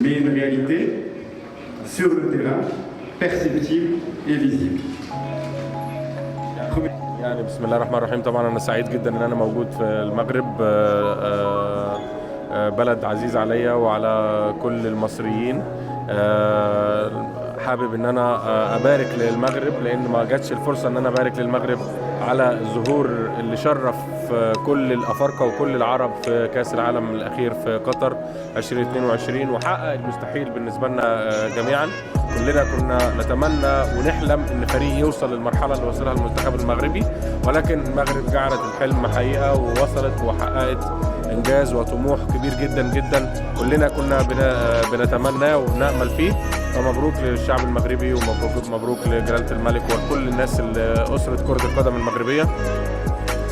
mais une réalité sur le terrain, perceptible et visible. يعني بسم الله الرحمن الرحيم. طبعا انا سعيد جدا ان انا موجود في المغرب، بلد عزيز عليا وعلى كل المصريين. حابب ان انا ابارك للمغرب، لان ما جاتش الفرصه ان انا ابارك للمغرب على الظهور اللي شرف كل الافارقه وكل العرب في كاس العالم الاخير في قطر 2022، وحقق المستحيل بالنسبه لنا جميعا. كلنا كنا نتمنى ونحلم ان فريق يوصل للمرحله اللي وصلها المنتخب المغربي، ولكن المغرب جعلت الحلم حقيقه ووصلت وحققت انجاز وطموح كبير جدا جدا كلنا كنا بنتمناه وبنامل فيه. فمبروك للشعب المغربي ومبروك لجلاله الملك وكل الناس اللي اسره كره القدم المغربيه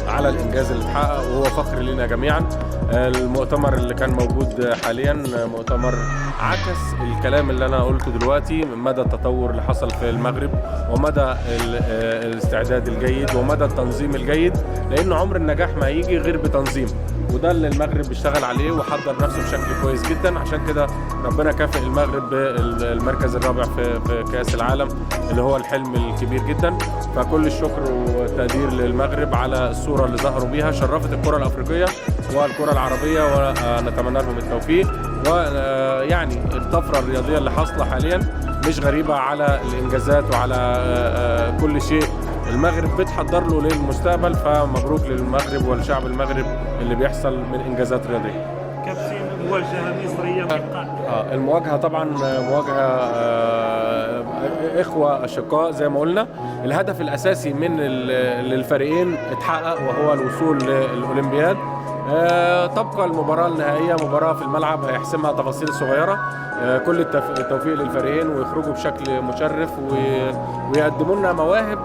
على الانجاز اللي اتحقق، وهو فخر لنا جميعا. المؤتمر اللي كان موجود حاليا مؤتمر عكس الكلام اللي انا قلته دلوقتي من مدى التطور اللي حصل في المغرب ومدى الاستعداد الجيد ومدى التنظيم الجيد، لان عمر النجاح ما هيجي غير بتنظيم، وده اللي المغرب بيشتغل عليه وحضر نفسه بشكل كويس جدا. عشان كده ربنا كافئ المغرب بالمركز الرابع في كاس العالم اللي هو الحلم الكبير جدا. فكل الشكر والتقدير للمغرب على الصورة اللي ظهروا بيها، شرفت الكرة الأفريقية والكرة العربية، ونتمنى لهم التوفيق. ويعني الطفرة الرياضية اللي حاصلة حاليا مش غريبة على الإنجازات وعلى كل شيء المغرب بتحضر له للمستقبل. فمبروك للمغرب والشعب المغرب اللي بيحصل من إنجازات رياضية. كابتن، مواجهة مصرية وإيقاع. المواجهة طبعا مواجهة إخوة أشقاء زي ما قلنا. الهدف الأساسي من الفريقين اتحقق وهو الوصول للأولمبياد. تبقى المباراة النهائية مباراة في الملعب هيحسمها تفاصيل صغيرة. كل التوفيق للفريقين ويخرجوا بشكل مشرف ويقدموا لنا مواهب